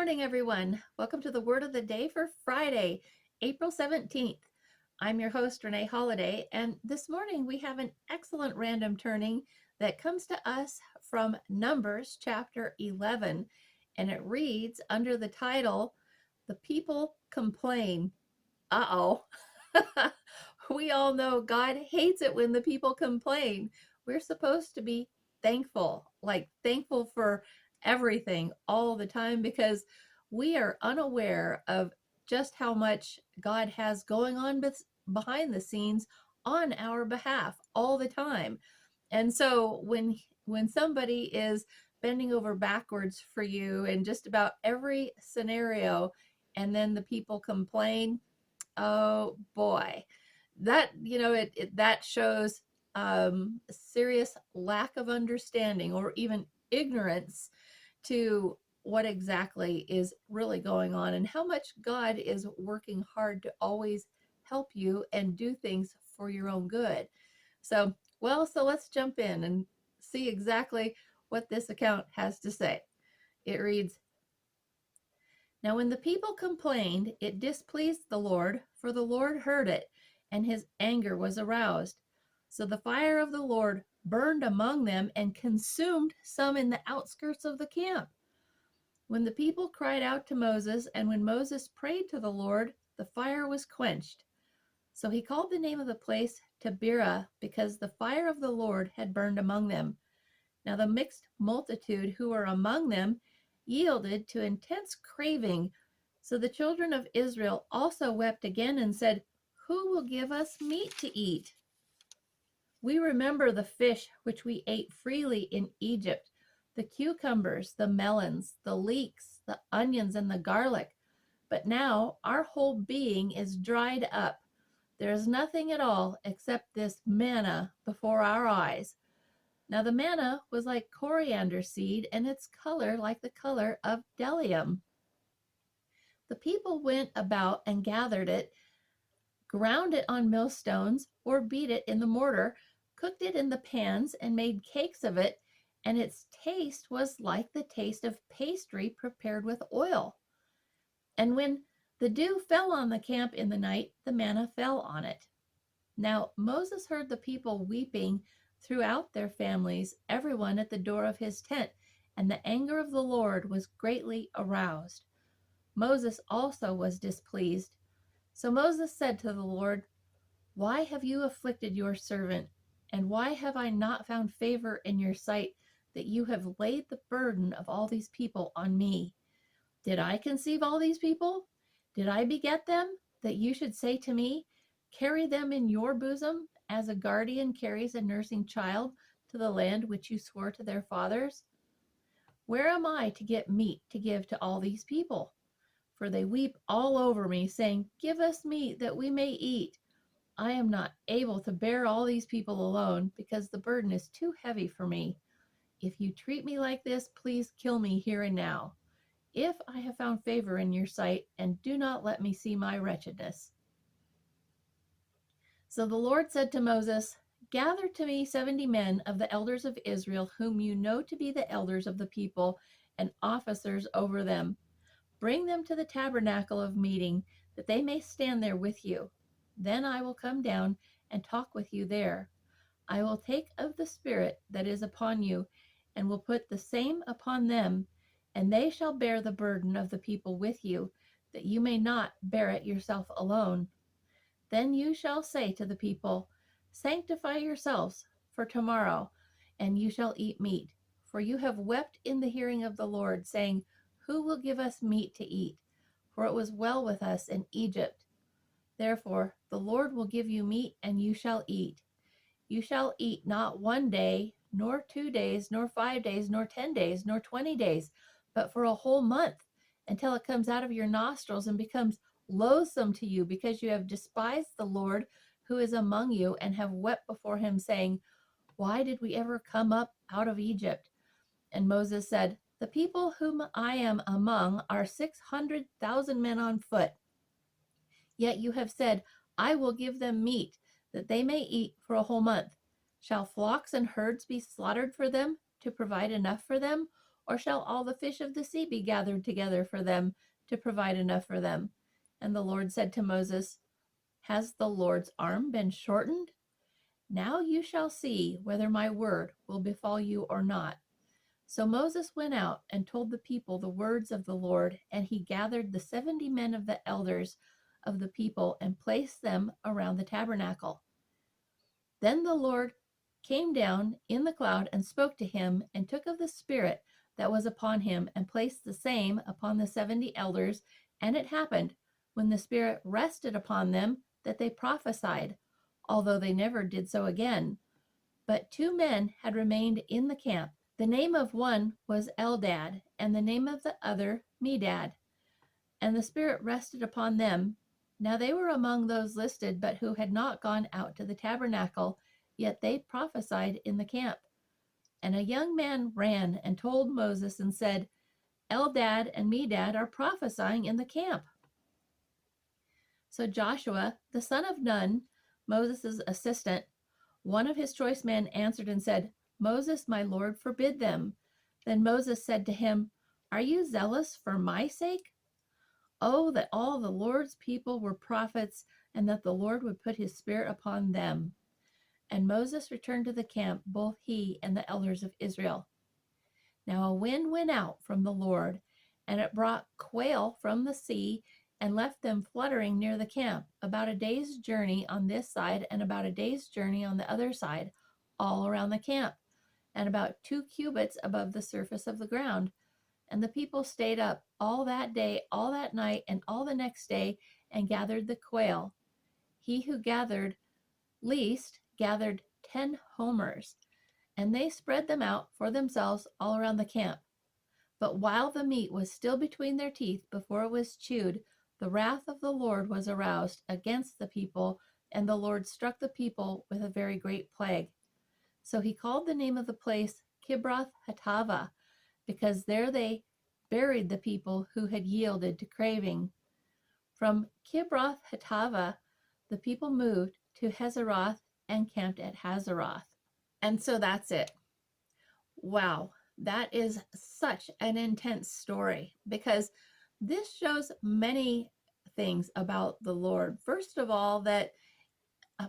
morning, everyone. Welcome to the Word of the Day for Friday, April 17th. I'm your host, Rene Holaday, and this morning we have an excellent random turning that comes to us from Numbers chapter 11, and it reads under the title, The People Complain. Uh-oh. We all know God hates it when the people complain. We're supposed to be thankful, like thankful for everything all the time because we are unaware of just how much God has going on behind the scenes on our behalf all the time. And so when somebody is bending over backwards for you in just about every scenario and then the people complain, oh boy, that that shows serious lack of understanding or even ignorance to what exactly is really going on and how much God is working hard to always help you and do things for your own good. So let's jump in and see exactly what this account has to say. It reads, Now when the people complained, it displeased the Lord, for the Lord heard it, and his anger was aroused. So the fire of the Lord burned among them and consumed some in the outskirts of the camp. When the people cried out to Moses, and when Moses prayed to the Lord, the fire was quenched. So he called the name of the place Taberah, because the fire of the Lord had burned among them. Now the mixed multitude who were among them yielded to intense craving. So the children of Israel also wept again and said, Who will give us meat to eat? We remember the fish which we ate freely in Egypt, the cucumbers, the melons, the leeks, the onions, and the garlic. But now our whole being is dried up. There is nothing at all except this manna before our eyes. Now the manna was like coriander seed, and its color like the color of bdellium. The people went about and gathered it, ground it on millstones, or beat it in the mortar, cooked it in the pans, and made cakes of it, and its taste was like the taste of pastry prepared with oil. And when the dew fell on the camp in the night, the manna fell on it. Now Moses heard the people weeping throughout their families, everyone at the door of his tent, and the anger of the Lord was greatly aroused. Moses also was displeased. So Moses said to the Lord, Why have you afflicted your servant? And why have I not found favor in your sight that you have laid the burden of all these people on me? Did I conceive all these people? Did I beget them, that you should say to me, Carry them in your bosom, as a guardian carries a nursing child to the land which you swore to their fathers? Where am I to get meat to give to all these people? For they weep all over me, saying, Give us meat that we may eat. I am not able to bear all these people alone, because the burden is too heavy for me. If you treat me like this, please kill me here and now, if I have found favor in your sight, and do not let me see my wretchedness. So the Lord said to Moses, Gather to me 70 men of the elders of Israel, whom you know to be the elders of the people and officers over them. Bring them to the tabernacle of meeting, that they may stand there with you. Then I will come down and talk with you there. I will take of the Spirit that is upon you, and will put the same upon them, and they shall bear the burden of the people with you, that you may not bear it yourself alone. Then you shall say to the people, Sanctify yourselves for tomorrow, and you shall eat meat. For you have wept in the hearing of the Lord, saying, Who will give us meat to eat? For it was well with us in Egypt. Therefore the Lord will give you meat, and you shall eat. You shall eat not 1 day, nor 2 days, nor 5 days, nor 10 days, nor 20 days, but for a whole month, until it comes out of your nostrils and becomes loathsome to you, because you have despised the Lord who is among you, and have wept before him, saying, Why did we ever come up out of Egypt? And Moses said, The people whom I am among are 600,000 men on foot. Yet you have said, I will give them meat, that they may eat for a whole month. Shall flocks and herds be slaughtered for them, to provide enough for them? Or shall all the fish of the sea be gathered together for them to provide enough for them? And the Lord said to Moses, Has the Lord's arm been shortened? Now you shall see whether my word will befall you or not. So Moses went out and told the people the words of the Lord, and he gathered the 70 men of the elders of the people and placed them around the tabernacle. Then the Lord came down in the cloud and spoke to him, and took of the Spirit that was upon him, and placed the same upon the 70 elders. And it happened, when the Spirit rested upon them, that they prophesied, although they never did so again. But 2 men had remained in the camp. The name of one was Eldad, and the name of the other Medad. And the Spirit rested upon them. Now they were among those listed, but who had not gone out to the tabernacle, yet they prophesied in the camp. And a young man ran and told Moses and said, Eldad and Medad are prophesying in the camp. So Joshua, the son of Nun, Moses' assistant, one of his choice men, answered and said, Moses, my Lord, forbid them. Then Moses said to him, Are you zealous for my sake? Oh, that all the Lord's people were prophets, and that the Lord would put his Spirit upon them. And Moses returned to the camp, both he and the elders of Israel. Now a wind went out from the Lord, and it brought quail from the sea, and left them fluttering near the camp, about a day's journey on this side, and about a day's journey on the other side, all around the camp, and about 2 cubits above the surface of the ground. And the people stayed up all that day, all that night, and all the next day, and gathered the quail. He who gathered least gathered 10 homers, and they spread them out for themselves all around the camp. But while the meat was still between their teeth before it was chewed, the wrath of the Lord was aroused against the people, and the Lord struck the people with a very great plague. So he called the name of the place Kibroth Hattava, because there they buried the people who had yielded to craving. From Kibroth Hattava, the people moved to Hazeroth and camped at Hazeroth. And so that's it. Wow, that is such an intense story, because this shows many things about the Lord. First of all, that uh,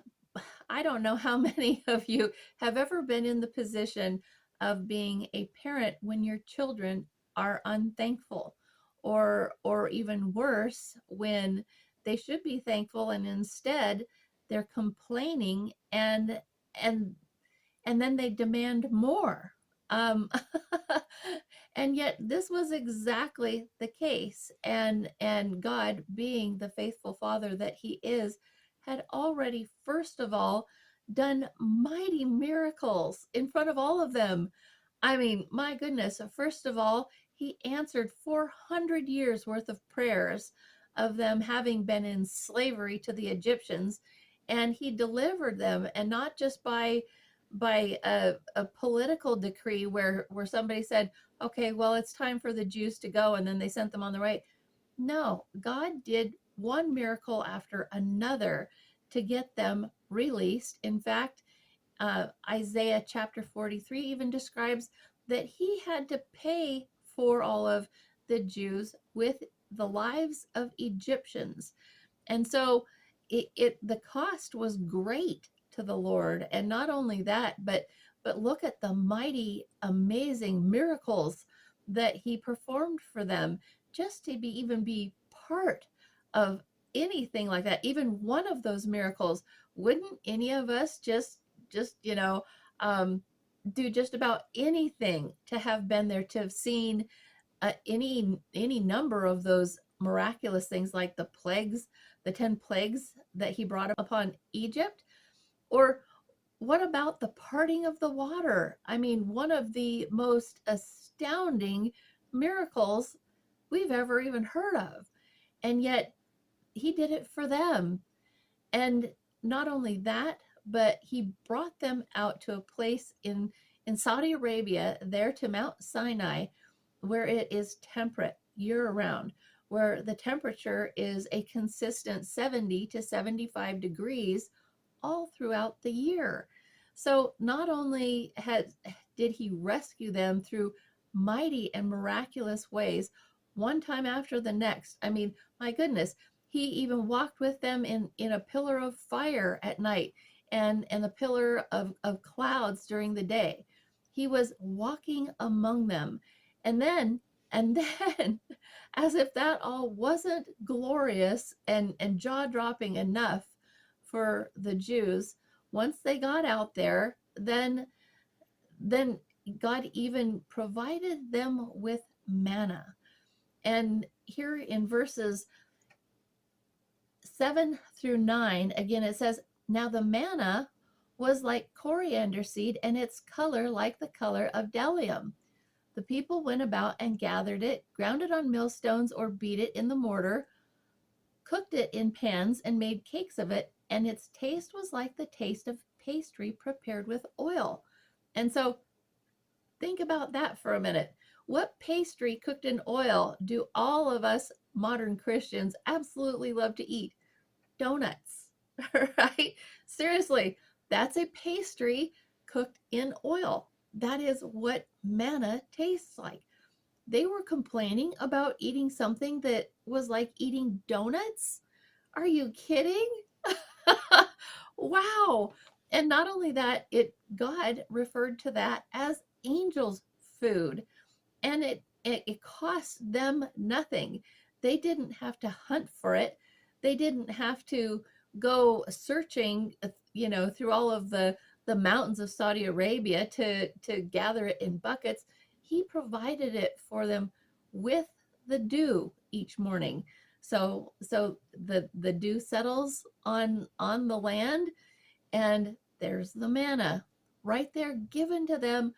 I don't know how many of you have ever been in the position of being a parent when your children are unthankful, or even worse, when they should be thankful and instead they're complaining, and and then they demand more. Um, and yet this was exactly the case. And God, being the faithful Father that He is, had already, first of all, done mighty miracles in front of all of them. I mean, my goodness, first of all, He answered 400 years worth of prayers of them having been in slavery to the Egyptians, and He delivered them, and not just by a political decree where somebody said, okay, well, it's time for the Jews to go, and then they sent them on the way. No, God did one miracle after another to get them released. In fact, Isaiah chapter 43 even describes that He had to pay for all of the Jews with the lives of Egyptians. And so the cost was great to the Lord. And not only that, but look at the mighty, amazing miracles that He performed for them, just to even be part of anything like that. Even one of those miracles, wouldn't any of us just um, do just about anything to have been there, to have seen any number of those miraculous things, like the plagues, the 10 plagues that He brought upon Egypt? Or what about the parting of the water? I mean, one of the most astounding miracles we've ever even heard of. And yet He did it for them. And not only that, but He brought them out to a place in Saudi Arabia, there to Mount Sinai, where it is temperate year round, where the temperature is a consistent 70 to 75 degrees all throughout the year. So not only did He rescue them through mighty and miraculous ways, one time after the next. I mean, my goodness, he even walked with them in a pillar of fire at night and the pillar of clouds during the day. He was walking among them. And then, as if that all wasn't glorious and jaw-dropping enough for the Jews, once they got out there, then God even provided them with manna. And here in verses 7 through 9, again it says, "Now the manna was like coriander seed, and its color like the color of bdellium. The people went about and gathered it, ground it on millstones, or beat it in the mortar, cooked it in pans, and made cakes of it, and its taste was like the taste of pastry prepared with oil." And so think about that for a minute. What pastry cooked in oil do all of us modern Christians absolutely love to eat? Donuts, right? Seriously, that's a pastry cooked in oil. That is what manna tastes like. They were complaining about eating something that was like eating donuts. Are you kidding? Wow. And not only that, God referred to that as angels' food, and it cost them nothing. They didn't have to hunt for it. They didn't have to go searching, through all of the mountains of Saudi Arabia to gather it in buckets. He provided it for them with the dew each morning. So the dew settles on the land, and there's the manna right there given to them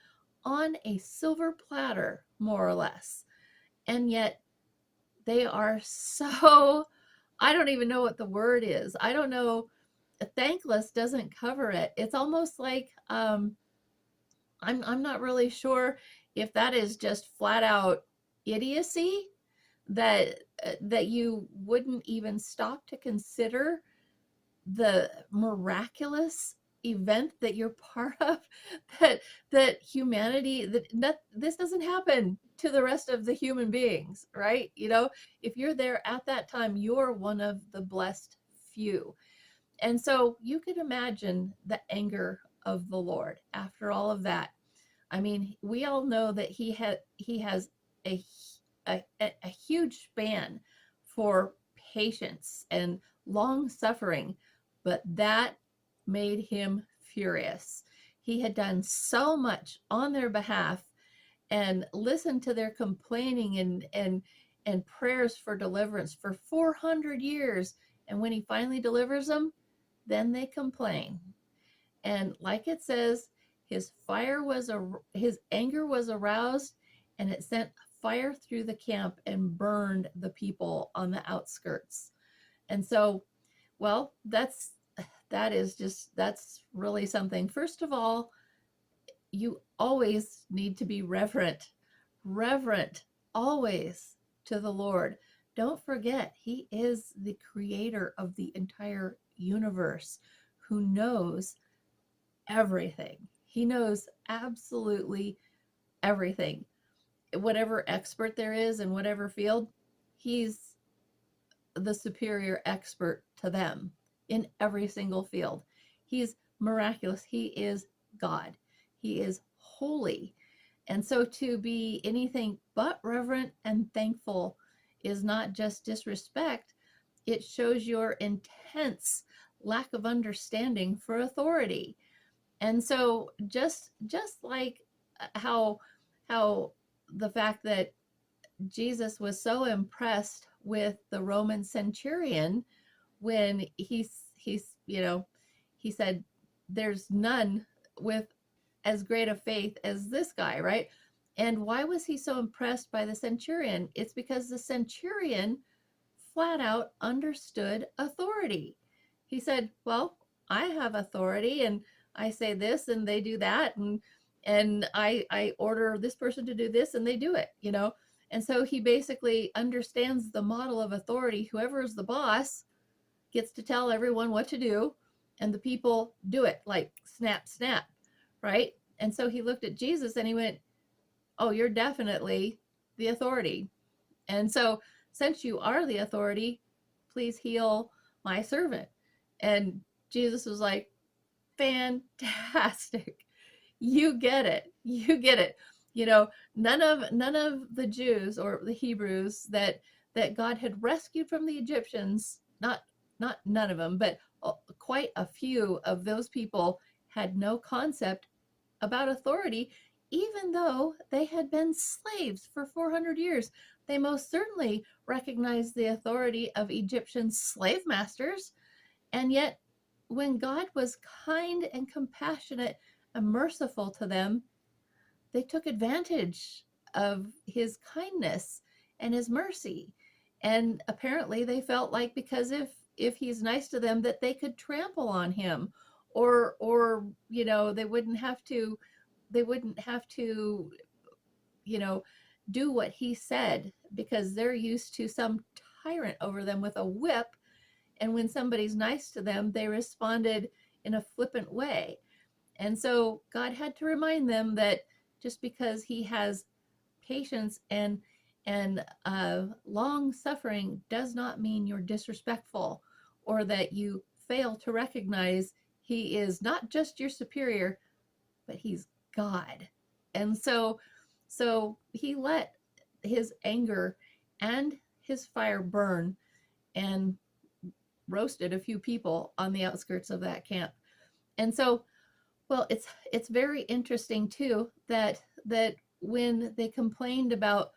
on a silver platter, more or less. And yet they are so, I don't even know what the word is. I don't know. Thankless doesn't cover it. It's almost like I'm not really sure if that is just flat out idiocy, that you wouldn't even stop to consider the miraculous event that you're part of, that humanity, that this doesn't happen to the rest of the human beings, right? If you're there at that time, you're one of the blessed few. And so you could imagine the anger of the Lord after all of that. I mean, we all know that he has a a huge span for patience and long suffering, but that made him furious. He had done so much on their behalf and listened to their complaining and prayers for deliverance for 400 years. And when he finally delivers them, then they complain. And like it says, his anger was aroused, and it sent fire through the camp and burned the people on the outskirts. And so, well, that's really something. First of all, you always need to be reverent always to the Lord. Don't forget, he is the creator of the entire universe, who knows everything. He knows absolutely everything. Whatever expert there is in whatever field, he's the superior expert to them in every single field. He's miraculous. He is God. He is holy. And so to be anything but reverent and thankful is not just disrespect, it shows your intense lack of understanding for authority. And so just like how the fact that Jesus was so impressed with the Roman centurion when he said, there's none with as great a faith as this guy, right? And why was he so impressed by the centurion? It's because the centurion flat out understood authority. He said, well, I have authority, and I say this and they do that, and I order this person to do this and they do it. And so he basically understands the model of authority. Whoever is the boss gets to tell everyone what to do, and the people do it like snap, snap, right? And so he looked at Jesus and he went, oh, you're definitely the authority. And so, since you are the authority, please heal my servant. And Jesus was like, fantastic. You get it. You get it. You know, none of the Jews or the Hebrews that God had rescued from the Egyptians, not none of them, but quite a few of those people had no concept about authority, even though they had been slaves for 400 years. They most certainly recognized the authority of Egyptian slave masters. And yet, when God was kind and compassionate and merciful to them, they took advantage of his kindness and his mercy. And apparently they felt like because if he's nice to them that they could trample on him, or they wouldn't have to you know do what he said, because they're used to some tyrant over them with a whip. And when somebody's nice to them, they responded in a flippant way. And so God had to remind them that just because he has patience and long suffering does not mean you're disrespectful, or that you fail to recognize he is not just your superior, but he's God. And so he let his anger and his fire burn and roasted a few people on the outskirts of that camp. And so, well, it's very interesting too that when they complained about,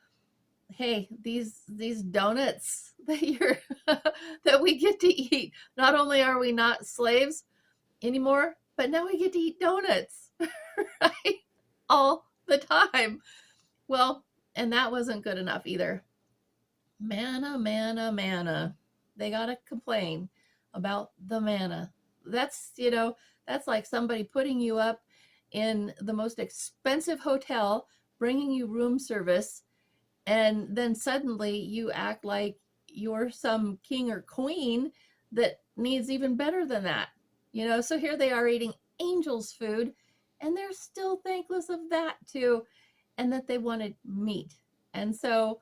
hey, these donuts that you're that we get to eat, not only are we not slaves anymore, but now we get to eat donuts, right? All the time. Well, and that wasn't good enough either. Manna, manna, manna. They got to complain about the manna. That's like somebody putting you up in the most expensive hotel, bringing you room service, and then suddenly you act like you're some king or queen that needs even better than that. So here they are eating angels' food, and they're still thankless of that too, and that they wanted meat. And so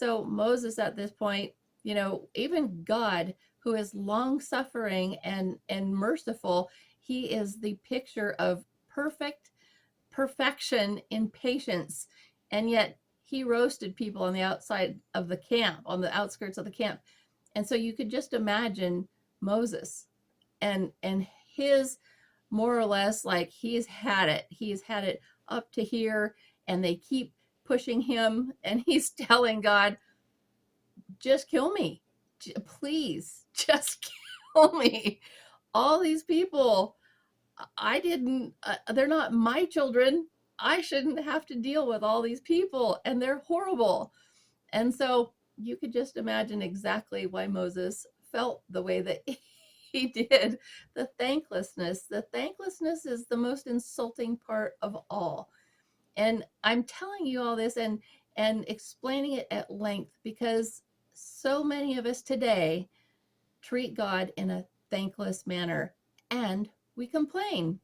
Moses at this point, even God, who is long suffering and merciful, he is the picture of perfection in patience. And yet he roasted people on the outside of the camp, on the outskirts of the camp. And so you could just imagine Moses and his, more or less, like he's had it up to here, and they keep pushing him, and he's telling God, just kill me, please, just kill me. All these people, I didn't they're not my children. I shouldn't have to deal with all these people, and they're horrible. And so you could just imagine exactly why Moses felt the way that he did. The thanklessness is the most insulting part of all. And I'm telling you all this and explaining it at length because so many of us today treat God in a thankless manner, and we complain.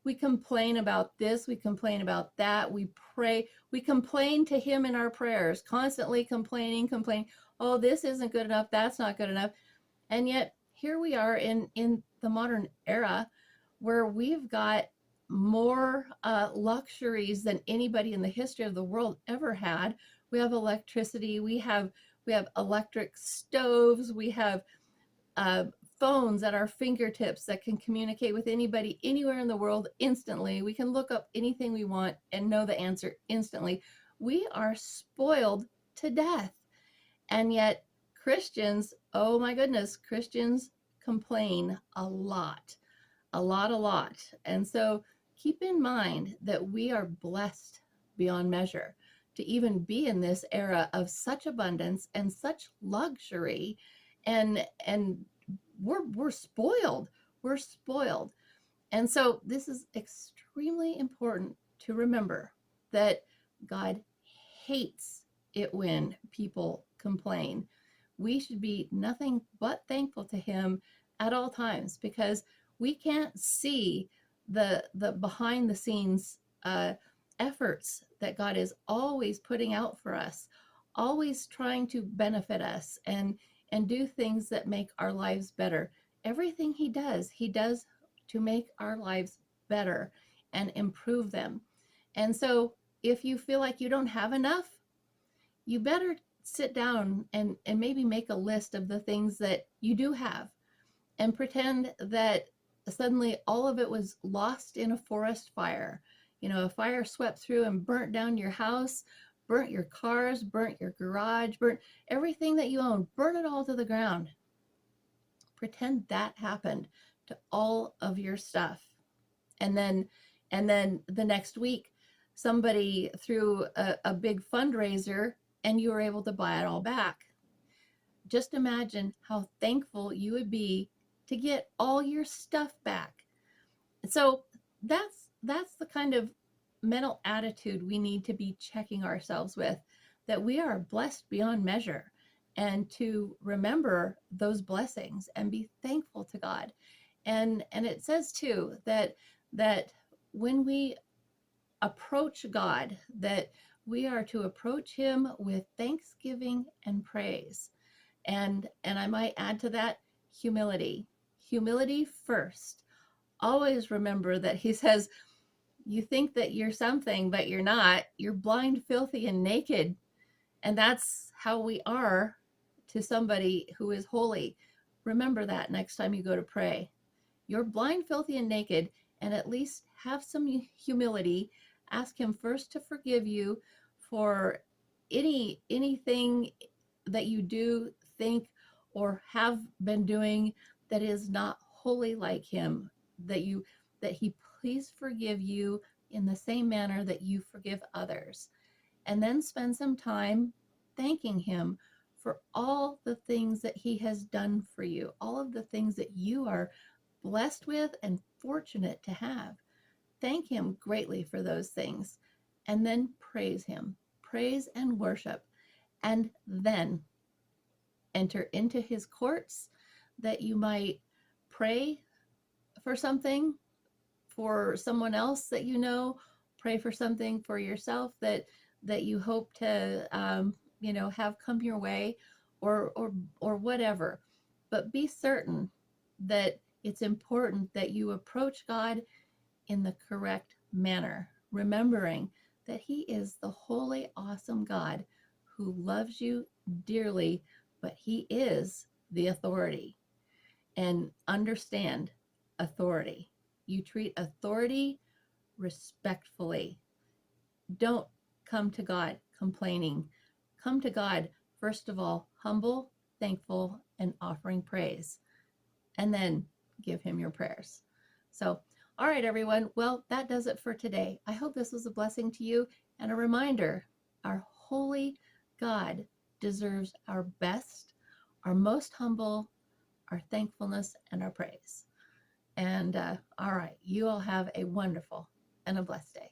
We complain about this, we complain about that, we pray, we complain to him in our prayers, constantly complaining. Oh, this isn't good enough, that's not good enough. And yet here we are in the modern era, where we've got more luxuries than anybody in the history of the world ever had. We have electricity, we have electric stoves, we have uh, phones at our fingertips that can communicate with anybody anywhere in the world instantly. We can look up anything we want and know the answer instantly. We are spoiled to death. And yet, Christians, oh my goodness, Christians complain a lot, a lot, a lot. And so keep in mind that we are blessed beyond measure to even be in this era of such abundance and such luxury. And we're spoiled. We're spoiled. And so this is extremely important to remember, that God hates it when people complain. We should be nothing but thankful to him at all times, because we can't see the behind the scenes efforts that God is always putting out for us, always trying to benefit us and do things that make our lives better. Everything he does to make our lives better and improve them. And so if you feel like you don't have enough, you better sit down and maybe make a list of the things that you do have and pretend that suddenly all of it was lost in a forest fire. You know, a fire swept through and burnt down your house, burnt your cars, burnt your garage, burnt everything that you own, burn it all to the ground. Pretend that happened to all of your stuff. And then the next week somebody threw a big fundraiser and you were able to buy it all back. Just imagine how thankful you would be to get all your stuff back. So that's the kind of mental attitude we need to be checking ourselves with, that we are blessed beyond measure, and to remember those blessings and be thankful to God. And it says too that when we approach God, that we are to approach him with thanksgiving and praise. And I might add to that, humility. Humility first. Always remember that he says, you think that you're something, but you're not. You're blind, filthy, and naked. And that's how we are to somebody who is holy. Remember that next time you go to pray. You're blind, filthy, and naked, and at least have some humility. Ask him first to forgive you for anything that you do, think, or have been doing that is not wholly like him. That he please forgive you in the same manner that you forgive others. And then spend some time thanking him for all the things that he has done for you, all of the things that you are blessed with and fortunate to have. Thank him greatly for those things. And then praise him, praise and worship. And then enter into his courts, that you might pray for something for someone else that you know, pray for something for yourself that you hope to have come your way, or whatever. But be certain that it's important that you approach God in the correct manner, remembering that he is the holy, awesome God who loves you dearly, but he is the authority. And understand authority. You treat authority respectfully. Don't come to God complaining. Come to God, first of all, humble, thankful, and offering praise. And then give him your prayers. So, all right, everyone. Well, that does it for today. I hope this was a blessing to you and a reminder: our holy God deserves our best, our most humble, our thankfulness, and our praise. And all right, you all have a wonderful and a blessed day.